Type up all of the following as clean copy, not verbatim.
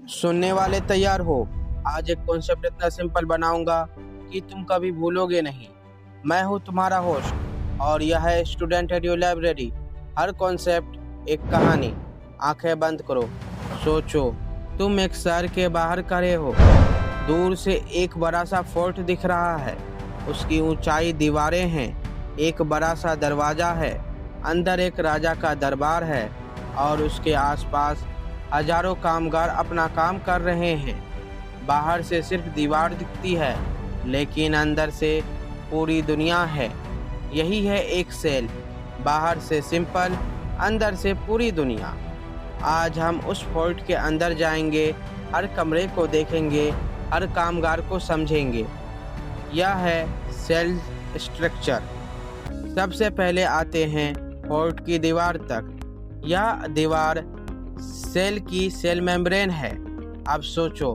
सुनने वाले तैयार हो। आज एक कॉन्सेप्ट इतना सिंपल बनाऊंगा कि तुम कभी भूलोगे नहीं। मैं हूँ तुम्हारा होस्ट और यह है स्टूडेंट रेडियो लाइब्रेरी। हर कॉन्सेप्ट एक कहानी। आंखें बंद करो, सोचो। तुम एक शहर के बाहर खड़े हो। दूर से एक बड़ा सा फोर्ट दिख रहा है। उसकी ऊंचाई दीवारें हैं। एक बड़ा सा दरवाजा है। अंदर एक राजा का दरबार है और उसके आसपास हजारों कामगार अपना काम कर रहे हैं। बाहर से सिर्फ दीवार दिखती है, लेकिन अंदर से पूरी दुनिया है। यही है एक सेल। बाहर से सिंपल, अंदर से पूरी दुनिया। आज हम उस फोर्ट के अंदर जाएंगे, हर कमरे को देखेंगे, हर कामगार को समझेंगे। यह है सेल स्ट्रक्चर। सबसे पहले आते हैं फोर्ट की दीवार तक। यह दीवार सेल की सेल मेम्ब्रेन है। अब सोचो,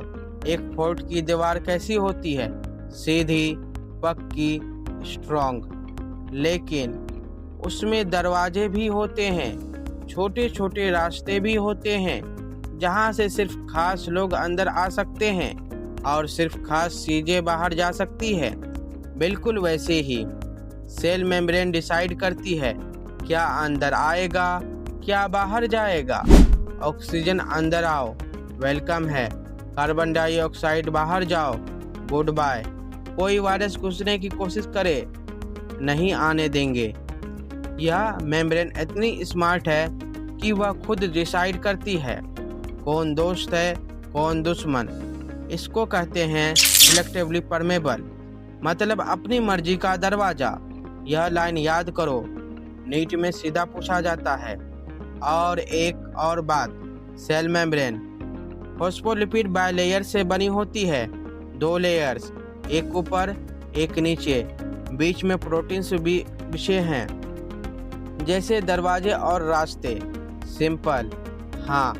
एक फोर्ट की दीवार कैसी होती है? सीधी, पक्की, स्ट्रॉन्ग। लेकिन उसमें दरवाजे भी होते हैं, छोटे छोटे रास्ते भी होते हैं, जहां से सिर्फ खास लोग अंदर आ सकते हैं और सिर्फ खास चीजें बाहर जा सकती है। बिल्कुल वैसे ही सेल मेम्ब्रेन डिसाइड करती है क्या अंदर आएगा, क्या बाहर जाएगा। ऑक्सीजन अंदर आओ, वेलकम है। कार्बन डाइऑक्साइड बाहर जाओ, गुड बाय। कोई वायरस घुसने की कोशिश करे, नहीं आने देंगे। यह मेम्ब्रेन इतनी स्मार्ट है कि वह खुद डिसाइड करती है कौन दोस्त है, कौन दुश्मन। इसको कहते हैं सिलेक्टिवली परमेबल, मतलब अपनी मर्जी का दरवाजा। यह लाइन याद करो, नीट में सीधा पूछा जाता है। और एक और बात, सेल मेम्ब्रेन फॉस्फोलिपिड बायलेयर से बनी होती है। 2 लेयर्स, एक ऊपर एक नीचे, बीच में प्रोटीन्स भी बिछे हैं, जैसे दरवाजे और रास्ते। सिंपल, हाँ,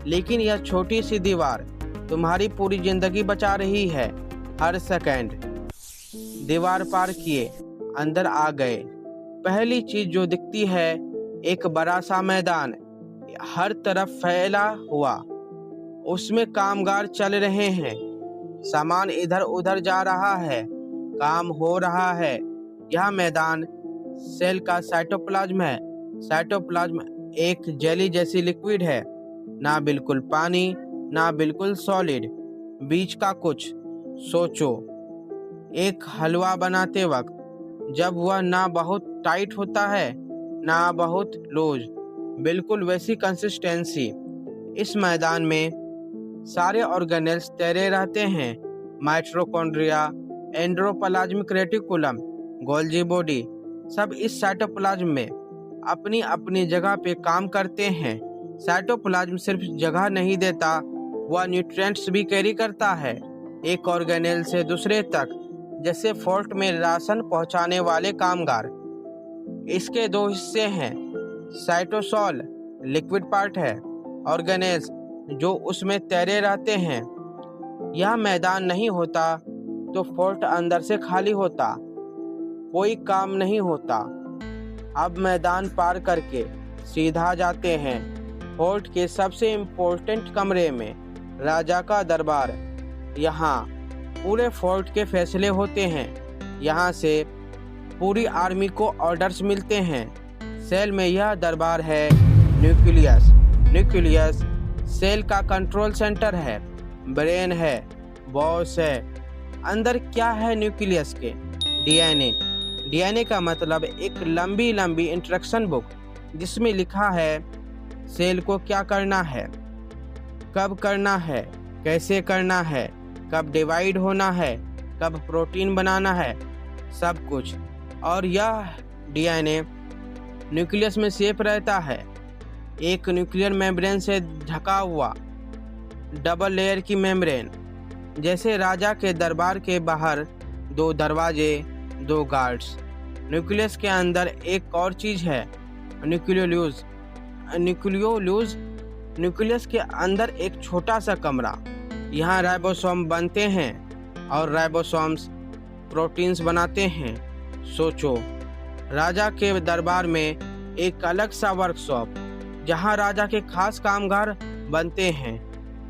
लेकिन यह छोटी सी दीवार तुम्हारी पूरी जिंदगी बचा रही है। हर सेकंड दीवार पार किए, अंदर आ गए। पहली चीज जो दिखती है, एक बड़ा सा मैदान, हर तरफ फैला हुआ। उसमें कामगार चल रहे हैं, सामान इधर उधर जा रहा है, काम हो रहा है। यह मैदान सेल का साइटोप्लाज्म है। साइटोप्लाज्म एक जेली जैसी लिक्विड है, ना बिल्कुल पानी, ना बिल्कुल सॉलिड, बीच का कुछ। सोचो, एक हलवा बनाते वक्त जब वह ना बहुत टाइट होता है, ना बहुत लूज, बिल्कुल वैसी कंसिस्टेंसी। इस मैदान में सारे ऑर्गेनेल्स तैरे रहते हैं। Mitochondria, endoplasmic reticulum, Golgi body, सब इस साइटोप्लाज्म में अपनी अपनी जगह पे काम करते हैं। साइटोप्लाज्म सिर्फ जगह नहीं देता, वह न्यूट्रिएंट्स भी कैरी करता है एक ऑर्गेनेल से दूसरे तक, जैसे फोर्ट में राशन पहुंचाने वाले कामगार। इसके 2 हिस्से हैं, साइटोसॉल लिक्विड पार्ट है, ऑर्गेनेल्स जो उसमें तैरे रहते हैं। यह मैदान नहीं होता तो फोर्ट अंदर से खाली होता, कोई काम नहीं होता। अब मैदान पार करके सीधा जाते हैं फोर्ट के सबसे इम्पोर्टेंट कमरे में, राजा का दरबार। यहाँ पूरे फोर्ट के फैसले होते हैं, यहाँ से पूरी आर्मी को ऑर्डर्स मिलते हैं। सेल में यह दरबार है न्यूक्लियस। न्यूक्लियस सेल का कंट्रोल सेंटर है, ब्रेन है, बॉस है। अंदर क्या है न्यूक्लियस के? डीएनए। डीएनए का मतलब एक लंबी लंबी इंस्ट्रक्शन बुक, जिसमें लिखा है सेल को क्या करना है, कब करना है, कैसे करना है, कब डिवाइड होना है, कब प्रोटीन बनाना है, सब कुछ। और यह डीएनए न्यूक्लियस में सेफ रहता है, एक न्यूक्लियर मेम्ब्रेन से ढका हुआ, डबल लेयर की मेम्ब्रेन। जैसे राजा के दरबार के बाहर 2 दरवाजे, 2 गार्ड्स। न्यूक्लियस के अंदर एक और चीज है, न्यूक्लियोलस। न्यूक्लियोलस न्यूक्लियस के अंदर एक छोटा सा कमरा, यहाँ राइबोसोम बनते हैं और राइबोसोम्स प्रोटीन्स बनाते हैं। सोचो, राजा के दरबार में एक अलग सा वर्कशॉप, जहाँ राजा के खास कामगार बनते हैं।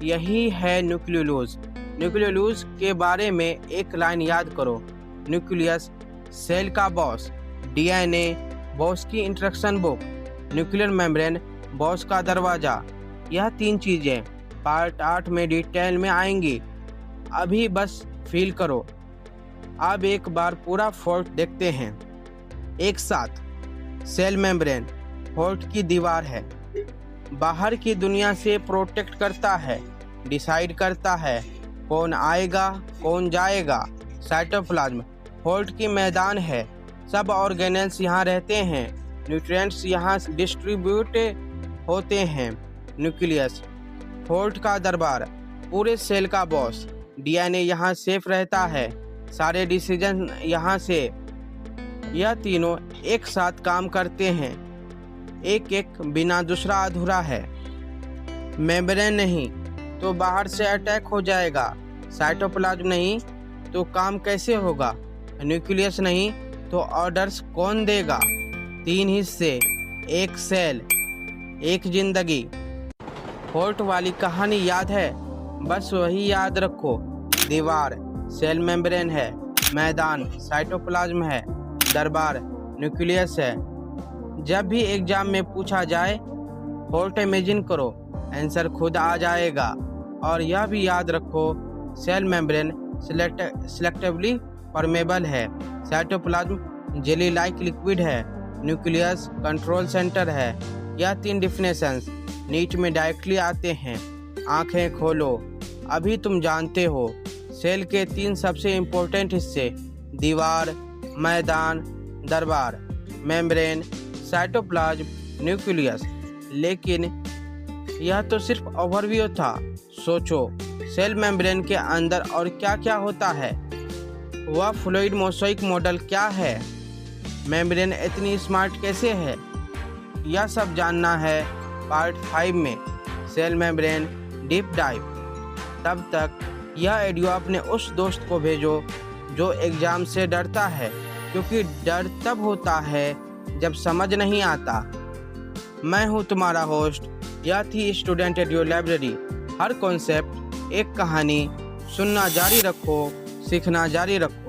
यही है न्यूक्लियोलस। न्यूक्लियोलस के बारे में एक लाइन याद करो। न्यूक्लियस सेल का बॉस, डीएनए बॉस की instruction book, nuclear membrane boss का दरवाजा। यह 3 चीजें पार्ट 8 में डिटेल में आएंगी। अभी बस फील करो। अब एक बार पूरा फोर्ट देखते हैं एक साथ। सेल मेम्ब्रेन फोर्ट की दीवार है, बाहर की दुनिया से प्रोटेक्ट करता है, डिसाइड करता है कौन आएगा कौन जाएगा। साइटोप्लाज्म फोर्ट की मैदान है, सब ऑर्गेनेल्स यहाँ रहते हैं, न्यूट्रिएंट्स यहाँ डिस्ट्रीब्यूट होते हैं। न्यूक्लियस फोर्ट का दरबार, पूरे सेल का बॉस, डीएनए यहाँ सेफ रहता है, सारे डिसीजन यहाँ से। यह तीनों एक साथ काम करते हैं, एक एक बिना दूसरा अधूरा है। मेम्ब्रेन नहीं तो बाहर से अटैक हो जाएगा, साइटोप्लाज्म नहीं तो काम कैसे होगा, न्यूक्लियस नहीं तो ऑर्डर्स कौन देगा। 3 हिस्से, एक सेल, एक जिंदगी। फोर्ट वाली कहानी याद है? बस वही याद रखो। दीवार सेल मेम्ब्रेन है, मैदान साइटोप्लाज्म है, दरबार न्यूक्लियस है। जब भी एग्जाम में पूछा जाए फोर्ट इमेजिन करो, आंसर खुद आ जाएगा। और यह भी याद रखो, सेल मेम्ब्रेन सिलेक्टिवली परमेबल है, साइटोप्लाज्म जेली लाइक लिक्विड है, न्यूक्लियस कंट्रोल सेंटर है। यह 3 डिफिनेशंस नीट में डायरेक्टली आते हैं। आंखें खोलो, अभी तुम जानते हो सेल के 3 सबसे इम्पोर्टेंट हिस्से, दीवार, मैदान, दरबार, मेम्ब्रेन, साइटोप्लाज्म, न्यूक्लियस। लेकिन यह तो सिर्फ ओवरव्यू था। सोचो सेल मेम्ब्रेन के अंदर और क्या क्या होता है, वह फ्लूइड मोज़ेक मॉडल क्या है, मेम्ब्रेन इतनी स्मार्ट कैसे है, यह सब जानना है पार्ट 5 में, सेल मेम्ब्रेन डीप डाइव। तब तक यह वीडियो अपने उस दोस्त को भेजो जो एग्ज़ाम से डरता है, क्योंकि डर तब होता है जब समझ नहीं आता। मैं हूँ तुम्हारा होस्ट, यह थी स्टूडेंट रेडियो लाइब्रेरी। हर कॉन्सेप्ट एक कहानी, सुनना जारी रखो, सीखना जारी रखो।